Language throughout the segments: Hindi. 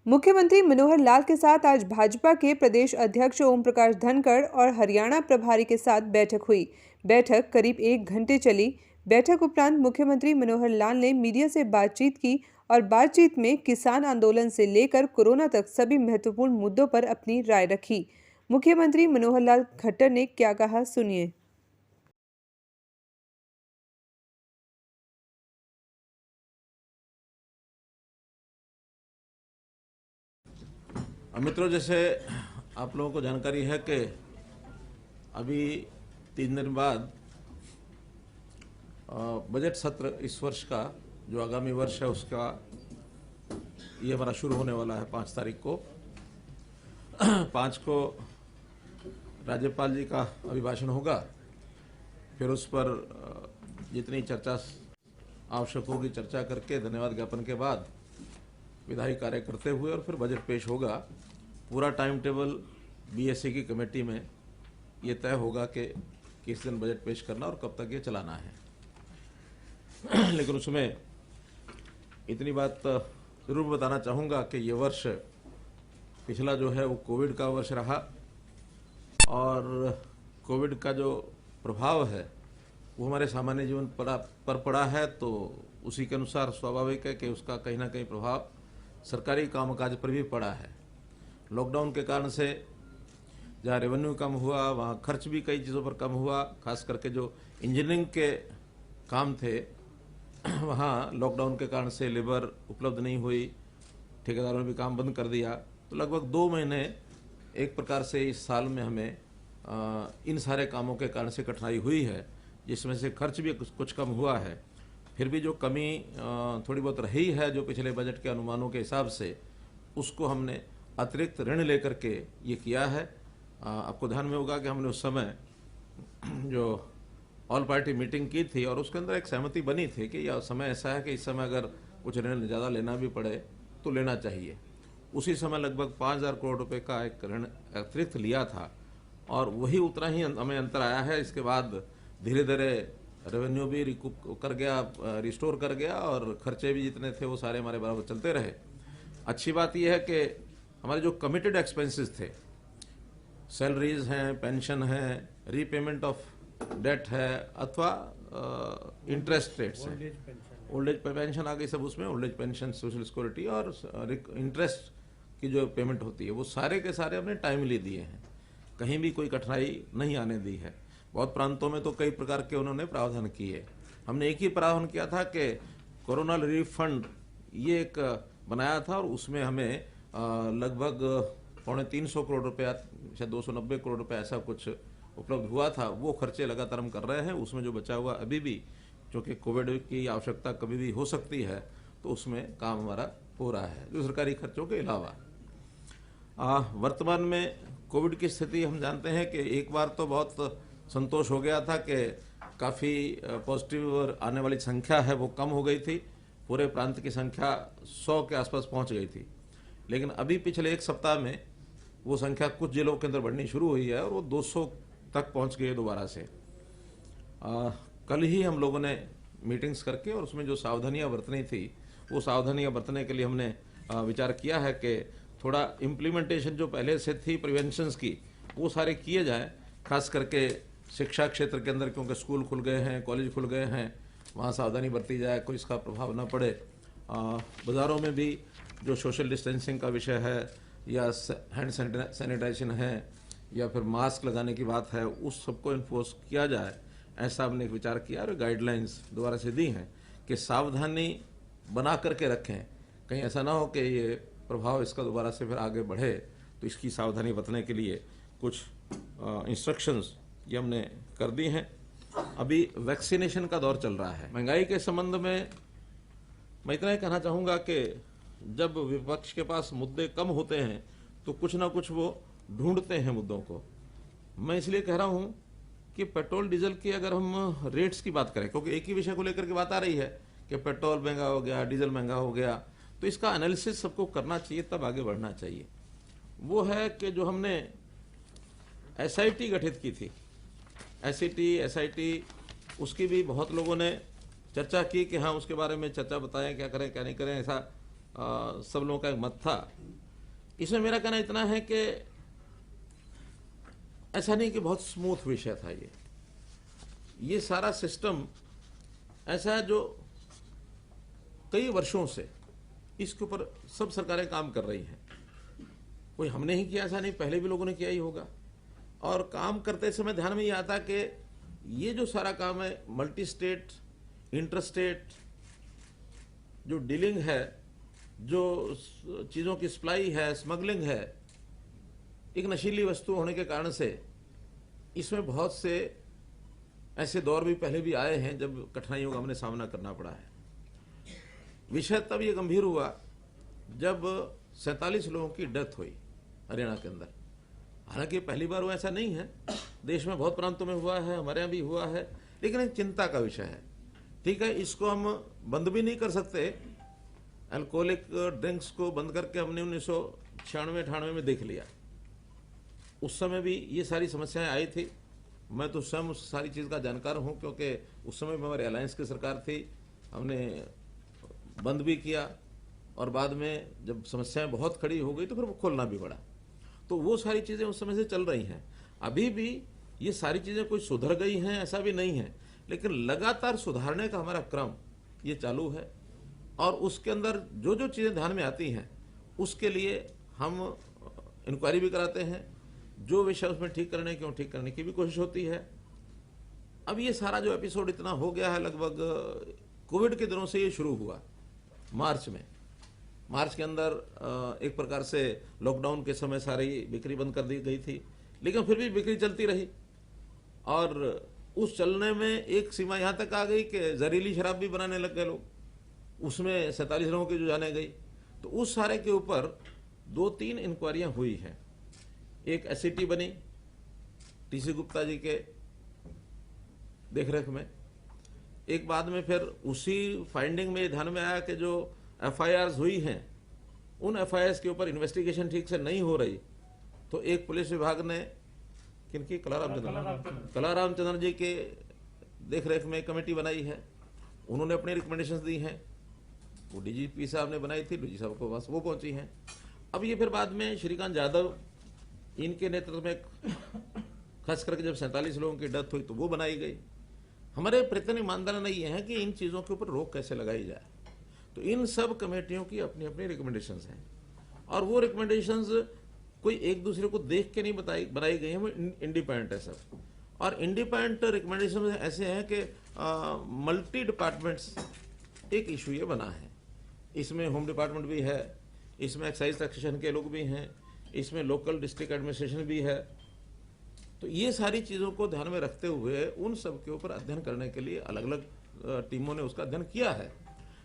मुख्यमंत्री मनोहर लाल के साथ आज भाजपा के प्रदेश अध्यक्ष ओम प्रकाश धनखड़ और हरियाणा प्रभारी के साथ बैठक हुई। बैठक करीब 1 घंटे चली। बैठक उपरांत मुख्यमंत्री मनोहर लाल ने मीडिया से बातचीत की और बातचीत में किसान आंदोलन से लेकर कोरोना तक सभी महत्वपूर्ण मुद्दों पर अपनी राय रखी। मुख्यमंत्री मनोहर लाल खट्टर ने क्या कहा, सुनिए। मित्रों, जैसे आप लोगों को जानकारी है कि अभी 3 दिन बाद बजट सत्र इस वर्ष का जो आगामी वर्ष है उसका ये हमारा शुरू होने वाला है 5 तारीख को। 5 को राज्यपाल जी का अभिभाषण होगा, फिर उस पर जितनी चर्चा आवश्यक होगी चर्चा करके धन्यवाद ज्ञापन के बाद विधायी कार्य करते हुए और फिर बजट पेश होगा। पूरा टाइम टेबल बीएससी की कमेटी में ये तय होगा कि किस दिन बजट पेश करना और कब तक ये चलाना है। लेकिन उसमें इतनी बात जरूर बताना चाहूँगा कि ये वर्ष पिछला जो है वो कोविड का वर्ष रहा और कोविड का जो प्रभाव है वो हमारे सामान्य जीवन पर पड़ा है, तो उसी के अनुसार स्वाभाविक है कि उसका कहीं ना कहीं प्रभाव सरकारी कामकाज पर भी पड़ा है। लॉकडाउन के कारण से जहाँ रेवेन्यू कम हुआ वहाँ खर्च भी कई चीज़ों पर कम हुआ। खास करके जो इंजीनियरिंग के काम थे वहाँ लॉकडाउन के कारण से लेबर उपलब्ध नहीं हुई, ठेकेदारों ने भी काम बंद कर दिया। तो लगभग 2 महीने एक प्रकार से इस साल में हमें इन सारे कामों के कारण से कठिनाई हुई है, जिसमें से खर्च भी कुछ कम हुआ है। फिर भी जो कमी थोड़ी बहुत रही है जो पिछले बजट के अनुमानों के हिसाब से, उसको हमने अतिरिक्त ऋण लेकर के ये किया है। आपको ध्यान में होगा कि हमने उस समय जो ऑल पार्टी मीटिंग की थी और उसके अंदर एक सहमति बनी थी कि यह समय ऐसा है कि इस समय अगर कुछ ऋण ज़्यादा लेना भी पड़े तो लेना चाहिए। उसी समय लगभग 5,000 करोड़ रुपए का एक ऋण अतिरिक्त लिया था और वही उतना ही हमें अंतर आया है। इसके बाद धीरे धीरे रेवेन्यू भी रिकूप कर गया, रिस्टोर कर गया और खर्चे भी जितने थे वो सारे हमारे बराबर चलते रहे। अच्छी बात यह है कि हमारे जो कमिटेड एक्सपेंसेस थे, सैलरीज हैं, पेंशन है, रीपेमेंट ऑफ डेट है अथवा इंटरेस्ट रेट्स हैं, ओल्ड एज पेंशन आ गई सब उसमें, old age pension, social security और इंटरेस्ट की जो पेमेंट होती है वो सारे के सारे हमने टाइमली दिए हैं, कहीं भी कोई कठिनाई नहीं आने दी है। बहुत प्रांतों में तो कई प्रकार के उन्होंने प्रावधान किए। हमने एक ही प्रावधान किया था कि कोरोना रिलीफ फंड ये एक बनाया था और उसमें हमें लगभग 350 करोड़ रुपया, शायद 290 करोड़ रुपया ऐसा कुछ उपलब्ध हुआ था। वो खर्चे लगातार हम कर रहे हैं। उसमें जो बचा हुआ अभी भी, क्योंकि कोविड की आवश्यकता कभी भी हो सकती है, तो उसमें काम हमारा हो रहा है जो सरकारी खर्चों के अलावा। वर्तमान में कोविड की स्थिति हम जानते हैं कि एक बार तो बहुत संतोष हो गया था कि काफ़ी पॉजिटिव और आने वाली संख्या है वो कम हो गई थी। पूरे प्रांत की संख्या 100 के आसपास पहुंच गई थी। लेकिन अभी पिछले 1 सप्ताह में वो संख्या कुछ जिलों के अंदर बढ़नी शुरू हुई है और वो 200 तक पहुंच गई है दोबारा से। कल ही हम लोगों ने मीटिंग्स करके और उसमें जो सावधानियां बरतनी थी वो सावधानियां बरतने के लिए हमने विचार किया है कि थोड़ा इम्प्लीमेंटेशन जो पहले से थी प्रिवेंशंस की वो सारे किए जाएँ। खास करके शिक्षा क्षेत्र के अंदर, क्योंकि स्कूल खुल गए हैं, कॉलेज खुल गए हैं, वहाँ सावधानी बरती जाए, कोई इसका प्रभाव ना पड़े। बाज़ारों में भी जो सोशल डिस्टेंसिंग का विषय है या हैंड सैनिटाइजेशन है या फिर मास्क लगाने की बात है, उस सबको इन्फोर्स किया जाए, ऐसा हमने एक विचार किया और गाइडलाइंस दोबारा से दी हैं कि सावधानी बना करके रखें, कहीं ऐसा ना हो कि ये प्रभाव इसका दोबारा से फिर आगे बढ़े। तो इसकी सावधानी बरतने के लिए कुछ इंस्ट्रक्शंस ये हमने कर दी हैं। अभी वैक्सीनेशन का दौर चल रहा है। महंगाई के संबंध में मैं इतना ही कहना चाहूँगा कि जब विपक्ष के पास मुद्दे कम होते हैं तो कुछ ना कुछ वो ढूंढते हैं मुद्दों को। मैं इसलिए कह रहा हूँ कि पेट्रोल डीजल की अगर हम रेट्स की बात करें, क्योंकि एक ही विषय को लेकर के बात आ रही है कि पेट्रोल महंगा हो गया, डीजल महंगा हो गया, तो इसका एनालिसिस सबको करना चाहिए, तब आगे बढ़ना चाहिए। वो है कि जो हमने एसआईटी गठित की थी, एसआईटी उसकी भी बहुत लोगों ने चर्चा की कि हाँ उसके बारे में चर्चा बताएं, क्या करें क्या नहीं करें। ऐसा सब लोगों का एक मत था। इसमें मेरा कहना इतना है कि ऐसा नहीं कि बहुत स्मूथ विषय था ये सारा सिस्टम ऐसा है जो कई वर्षों से इसके ऊपर सब सरकारें काम कर रही हैं। कोई हमने ही किया ऐसा नहीं, पहले भी लोगों ने किया ही होगा। और काम करते समय ध्यान में ये आता कि ये जो सारा काम है मल्टी स्टेट, इंटर स्टेट जो डीलिंग है, जो चीज़ों की सप्लाई है, स्मगलिंग है, एक नशीली वस्तु होने के कारण से इसमें बहुत से ऐसे दौर भी पहले भी आए हैं जब कठिनाइयों का हमने सामना करना पड़ा है। विषय तब ये गंभीर हुआ जब 47 लोगों की डेथ हुई हरियाणा के अंदर। हालांकि पहली बार हुआ ऐसा नहीं है, देश में बहुत प्रांतों में हुआ है, हमारे यहाँ भी हुआ है, लेकिन एक चिंता का विषय है। ठीक है, इसको हम बंद भी नहीं कर सकते। अल्कोहलिक ड्रिंक्स को बंद करके हमने 1996-98 में देख लिया। उस समय भी ये सारी समस्याएं आई थी। मैं तो स्वयं उस सारी चीज़ का जानकार हूँ, क्योंकि उस समय में हमारे अलायंस की सरकार थी, हमने बंद भी किया और बाद में जब समस्याएं बहुत खड़ी हो गई तो फिर वो खोलना भी पड़ा। तो वो सारी चीज़ें उस समय से चल रही हैं। अभी भी ये सारी चीज़ें कोई सुधर गई हैं ऐसा भी नहीं है, लेकिन लगातार सुधारने का हमारा क्रम ये चालू है। और उसके अंदर जो जो चीज़ें ध्यान में आती हैं उसके लिए हम इंक्वायरी भी कराते हैं, जो विषय उसमें ठीक करने की भी कोशिश होती है। अब ये सारा जो एपिसोड इतना हो गया है, लगभग कोविड के दिनों से ये शुरू हुआ। मार्च के अंदर एक प्रकार से लॉकडाउन के समय सारी बिक्री बंद कर दी गई थी, लेकिन फिर भी बिक्री चलती रही। और उस चलने में एक सीमा यहाँ तक आ गई कि जहरीली शराब भी बनाने लग गए लोग, उसमें 47 लोगों की जो जाने गई। तो उस सारे के ऊपर 2-3 इंक्वायरियाँ हुई हैं। एक एसआईटी बनी टीसी गुप्ता जी के देखरेख में। एक बाद में फिर उसी फाइंडिंग में ध्यान में आया कि जो एफआईआर्स हुई हैं उन एफआईआर्स के ऊपर इन्वेस्टिगेशन ठीक से नहीं हो रही, तो एक पुलिस विभाग ने किनकी कलाराम चंद्र जी के देखरेख में कमेटी बनाई है। उन्होंने अपनी रिकमेंडेशंस दी हैं, वो डीजीपी साहब ने बनाई थी, डीजी साहब को बस वो पहुंची हैं। अब ये फिर बाद में श्रीकांत यादव इनके नेतृत्व में खास करके जब 47 लोगों की डेथ हुई तो वो बनाई गई। हमारे प्रयत्न ईमानदारी ये है कि इन चीज़ों के ऊपर रोक कैसे लगाई जाए। तो इन सब कमेटियों की अपनी अपनी रिकमेंडेशंस हैं, और वो रिकमेंडेशंस कोई एक दूसरे को देख के नहीं बनाई गई हैं, वो इंडिपेंडेंट है सब। और इंडिपेंडेंट रिकमेंडेशन ऐसे हैं कि मल्टी डिपार्टमेंट्स एक इशू ये बना है। इसमें होम डिपार्टमेंट भी है, इसमें एक्साइज टैक्सेशन के लोग भी हैं, इसमें लोकल डिस्ट्रिक्ट एडमिनिस्ट्रेशन भी है। तो ये सारी चीज़ों को ध्यान में रखते हुए उन सब के ऊपर अध्ययन करने के लिए अलग अलग टीमों ने उसका अध्ययन किया है।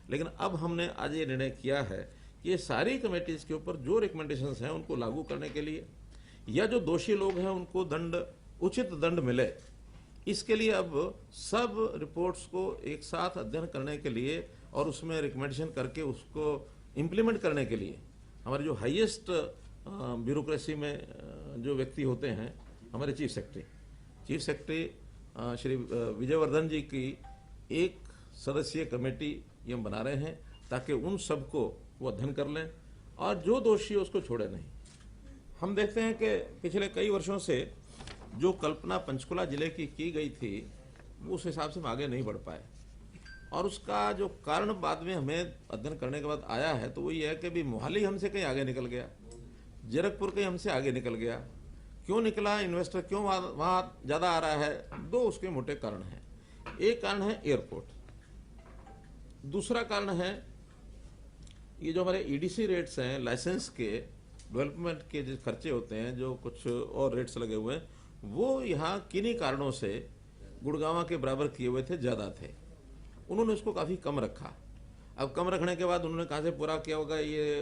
लेकिन अब हमने आज ये निर्णय किया है कि ये सारी कमेटीज़ के ऊपर जो रिकमेंडेशंस हैं उनको लागू करने के लिए, या जो दोषी लोग हैं उनको उचित दंड मिले, इसके लिए अब सब रिपोर्ट्स को एक साथ अध्ययन करने के लिए और उसमें रिकमेंडेशन करके उसको इम्प्लीमेंट करने के लिए हमारे जो हाईएस्ट ब्यूरोक्रेसी में जो व्यक्ति होते हैं, हमारे चीफ सेक्रेटरी श्री विजयवर्धन जी की एक सदस्यीय कमेटी ये हम बना रहे हैं, ताकि उन सबको वो अध्ययन कर लें और जो दोषी है उसको छोड़े नहीं। हम देखते हैं कि पिछले कई वर्षों से जो कल्पना पंचकुला जिले की गई थी वो उस हिसाब से हम आगे नहीं बढ़ पाए, और उसका जो कारण बाद में हमें अध्ययन करने के बाद आया है तो वो ये है कि भी मोहाली हमसे कहीं आगे निकल गया, जीरकपुर कहीं हमसे आगे निकल गया। क्यों निकला, इन्वेस्टर क्यों वहाँ ज़्यादा आ रहा है? दो उसके मोटे कारण हैं। एक कारण है एयरपोर्ट, दूसरा कारण है ये जो हमारे ईडीसी रेट्स हैं, लाइसेंस के डेवलपमेंट के जो खर्चे होते हैं, जो कुछ और रेट्स लगे हुए हैं, वो यहाँ किन्हीं कारणों से गुड़गांव के बराबर किए हुए थे, ज़्यादा थे। उन्होंने उसको काफ़ी कम रखा। अब कम रखने के बाद उन्होंने कहाँ से पूरा किया होगा ये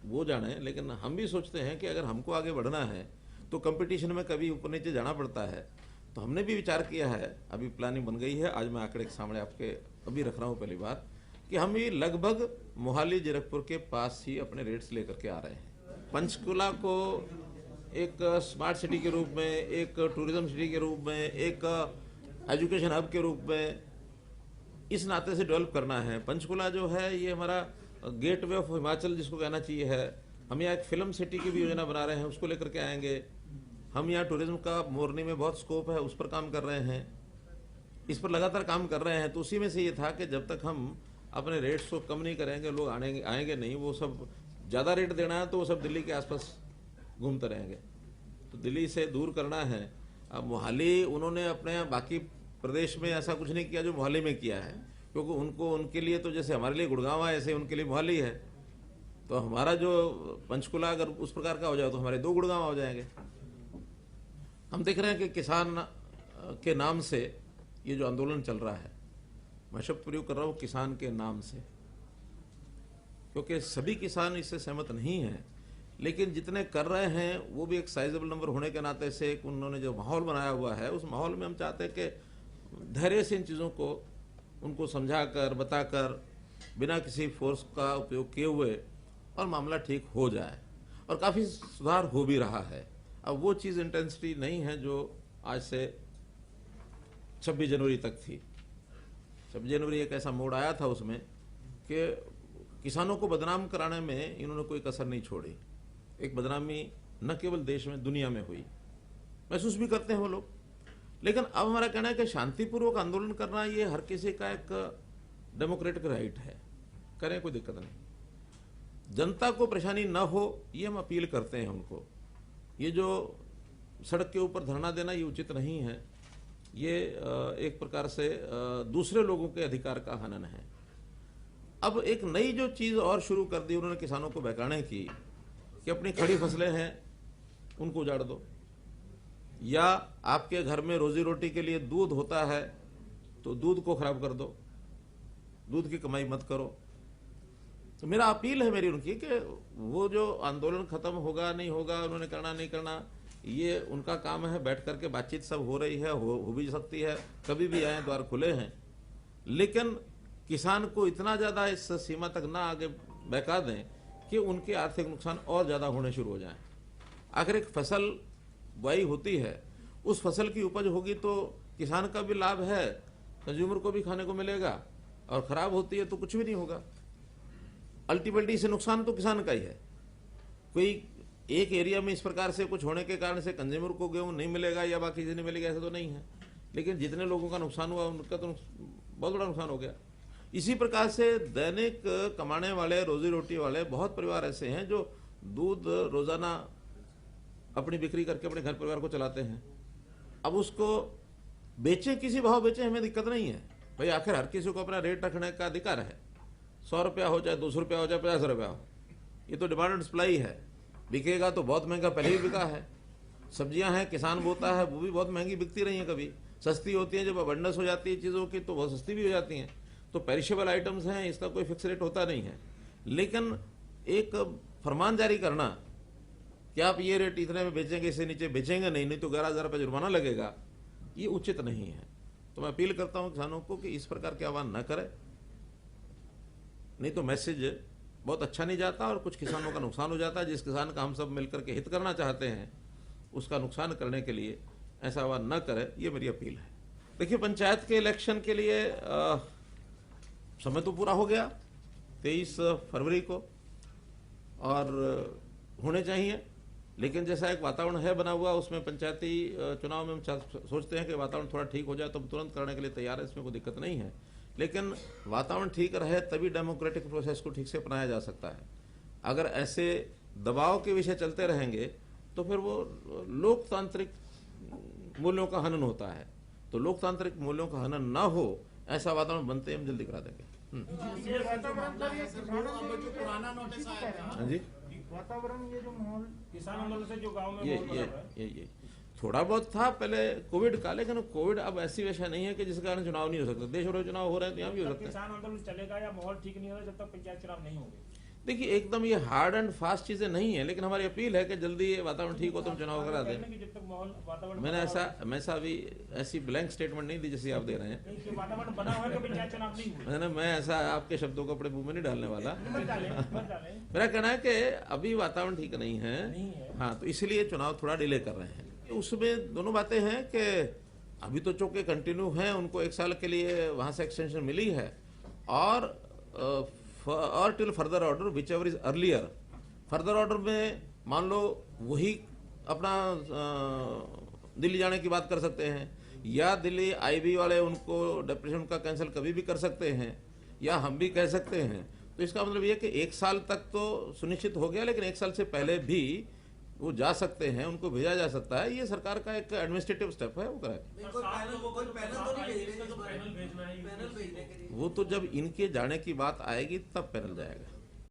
वो जाने, लेकिन हम भी सोचते हैं कि अगर हमको आगे बढ़ना है तो कंपटीशन में कभी ऊपर नीचे जाना पड़ता है। तो हमने भी विचार किया है, अभी प्लानिंग बन गई है। आज मैं आंकड़े के सामने आपके अभी रख रहा हूँ पहली बार, कि हम भी लगभग मोहाली जीरकपुर के पास ही अपने रेट्स लेकर के आ रहे हैं। पंचकुला को एक स्मार्ट सिटी के रूप में, एक टूरिज्म सिटी के रूप में, एक एजुकेशन हब के रूप में इस नाते से डेवलप करना है। पंचकुला जो है ये हमारा गेटवे ऑफ हिमाचल जिसको कहना चाहिए है, हम यहाँ एक फिल्म सिटी की भी योजना बना रहे हैं, उसको लेकर के आएंगे। हम यहाँ टूरिज्म का मोरनी में बहुत स्कोप है, उस पर काम कर रहे हैं, इस पर लगातार काम कर रहे हैं। तो उसी में से ये था कि जब तक हम अपने रेट्स को कम नहीं करेंगे लोग आएंगे नहीं। वो सब ज़्यादा रेट देना है तो वो सब दिल्ली के आसपास घूमते रहेंगे, तो दिल्ली से दूर करना है। अब मोहाली उन्होंने अपने बाकी प्रदेश में ऐसा कुछ नहीं किया जो मोहाली में किया है, क्योंकि उनके लिए तो जैसे हमारे लिए गुड़गांव है ऐसे उनके लिए मोहाली है। तो हमारा जो पंचकुला अगर उस प्रकार का हो जाए तो हमारे 2 गुड़गांव हो जाएंगे। हम देख रहे हैं कि किसान के नाम से ये जो आंदोलन चल रहा है, मैं शब्द प्रयोग कर रहा हूँ किसान के नाम से, क्योंकि सभी किसान इससे सहमत नहीं हैं, लेकिन जितने कर रहे हैं वो भी एक साइजेबल नंबर होने के नाते से एक उन्होंने जो माहौल बनाया हुआ है, उस माहौल में हम चाहते हैं कि धैर्य से इन चीज़ों को उनको समझाकर बताकर बिना किसी फोर्स का उपयोग किए हुए और मामला ठीक हो जाए। और काफ़ी सुधार हो भी रहा है। अब वो चीज़ इंटेंसिटी नहीं है जो आज से 26 जनवरी तक थी। 26 जनवरी एक ऐसा मोड़ आया था उसमें कि किसानों को बदनाम कराने में इन्होंने कोई कसर नहीं छोड़ी। एक बदनामी न केवल देश में दुनिया में हुई, महसूस भी करते हैं वो लोग। लेकिन अब हमारा कहना है कि शांतिपूर्वक आंदोलन करना ये हर किसी का एक डेमोक्रेटिक राइट है, करें, कोई दिक्कत नहीं। जनता को परेशानी न हो ये हम अपील करते हैं उनको। ये जो सड़क के ऊपर धरना देना ये उचित नहीं है, ये एक प्रकार से दूसरे लोगों के अधिकार का हनन है। अब एक नई जो चीज़ और शुरू कर दी उन्होंने किसानों को बहकाने की कि अपनी खड़ी फसलें हैं उनको उजाड़ दो, या आपके घर में रोजी रोटी के लिए दूध होता है तो दूध को खराब कर दो, दूध की कमाई मत करो। तो मेरा अपील है मेरी उनकी कि वो जो आंदोलन खत्म होगा नहीं होगा, उन्होंने करना नहीं करना, ये उनका काम है। बैठ करके बातचीत सब हो रही है, हो भी सकती है, कभी भी आए, द्वार खुले हैं। लेकिन किसान को इतना ज़्यादा इस सीमा तक ना आगे बहका दें कि उनके आर्थिक नुकसान और ज़्यादा होने शुरू हो जाएं। आखिर एक फसल बुआई होती है, उस फसल की उपज होगी तो किसान का भी लाभ है, कंज्यूमर को भी खाने को मिलेगा, और ख़राब होती है तो कुछ भी नहीं होगा। अल्टीमेटली इसे नुकसान तो किसान का ही है। कोई एक एरिया में इस प्रकार से कुछ होने के कारण से कंज्यूमर को गेहूँ नहीं मिलेगा या बाकी चीज़ें नहीं मिलेगी, ऐसा तो नहीं है। लेकिन जितने लोगों का नुकसान हुआ उनका तो बहुत बड़ा नुकसान हो गया। इसी प्रकार से दैनिक कमाने वाले, रोजी रोटी वाले बहुत परिवार ऐसे हैं जो दूध रोजाना अपनी बिक्री करके अपने घर परिवार को चलाते हैं। अब उसको बेचें, किसी भाव बेचें, हमें दिक्कत नहीं है भाई। आखिर हर किसी को अपना रेट रखने का अधिकार है। 100 रुपया हो चाहे 200 रुपया हो चाहे 50 रुपया हो, ये तो डिमांड एंड सप्लाई है। बिकेगा तो बहुत महंगा पहले ही बिका है। सब्जियां हैं, किसान बोता है, वो भी बहुत महंगी बिकती रही हैं। कभी सस्ती होती हैं, जब अबंडेंस हो जाती है चीज़ों की तो बहुत सस्ती भी हो जाती हैं। तो पेरिशेबल आइटम्स हैं, इसका कोई फिक्स रेट होता नहीं है। लेकिन एक फरमान जारी करना कि आप ये रेट इतने में बेचेंगे, इससे नीचे बेचेंगे नहीं तो 11,000 रुपये जुर्माना लगेगा, ये उचित नहीं है। तो मैं अपील करता हूँ किसानों को कि इस प्रकार के आह्वान न करें, नहीं तो मैसेज बहुत अच्छा नहीं जाता और कुछ किसानों का नुकसान हो जाता है। जिस किसान का हम सब मिलकर के हित करना चाहते हैं उसका नुकसान करने के लिए ऐसा आह्वान न करें, ये मेरी अपील है। देखिए, पंचायत के इलेक्शन के लिए समय तो पूरा हो गया 23 फरवरी को, और होने चाहिए। लेकिन जैसा एक वातावरण है बना हुआ, उसमें पंचायती चुनाव में हम सोचते हैं कि वातावरण थोड़ा ठीक हो जाए तो हम तुरंत करने के लिए तैयार है, इसमें कोई दिक्कत नहीं है। लेकिन वातावरण ठीक रहे तभी डेमोक्रेटिक प्रोसेस को ठीक से अपनाया जा सकता है। अगर ऐसे दबाव के विषय चलते रहेंगे तो फिर वो लोकतांत्रिक मूल्यों का हनन होता है। तो लोकतांत्रिक मूल्यों का हनन ना हो, ऐसा वातावरण बनते हम जल्दी करा देंगे। हाँ जी, वातावरण, ये जो माहौल किसान आंदोलन से जो गांव में ये थोड़ा बहुत था पहले कोविड का, लेकिन कोविड अब ऐसी वजह नहीं है कि जिसके कारण चुनाव नहीं हो सकता। देश भर में चुनाव हो रहे हैं तो यहाँ भी हो सकता है। किसान आंदोलन चलेगा या माहौल ठीक नहीं होगा जब तक पंचायत चुनाव नहीं होंगे? देखिए, एकदम ये हार्ड एंड फास्ट चीजें नहीं है, लेकिन हमारी अपील है कि जल्दी ये वातावरण ठीक हो तो हम चुनाव करा दें। मैंने ऐसा अभी ऐसी ब्लैंक स्टेटमेंट नहीं दी जैसी आप दे रहे हैं। वातावरण बना हुआ है कि पंचायत चुनाव नहीं हुए। मैं ऐसा आपके शब्दों को अपने मुंह में नहीं डालने वाला। मेरा कहना है कि अभी वातावरण ठीक नहीं है। हाँ, तो इसलिए चुनाव थोड़ा डिले कर रहे हैं। उसमें दोनों बातें हैं कि अभी तो चूंकि कंटिन्यू हैं, उनको 1 साल के लिए वहाँ से एक्सटेंशन मिली है, और और till further order which ever is earlier. Further order में मान लो वही अपना दिल्ली जाने की बात कर सकते हैं, या दिल्ली आईबी वाले उनको डेप्रेशन का कैंसिल कभी भी कर सकते हैं, या हम भी कह सकते हैं। तो इसका मतलब ये कि 1 साल तक तो सुनिश्चित हो गया, लेकिन 1 साल से पहले भी वो जा सकते हैं, उनको भेजा जा सकता है। ये सरकार का एक एडमिनिस्ट्रेटिव स्टेप है, वो करें। वो तो जब इनके जाने की बात आएगी तब पैनल जाएगा।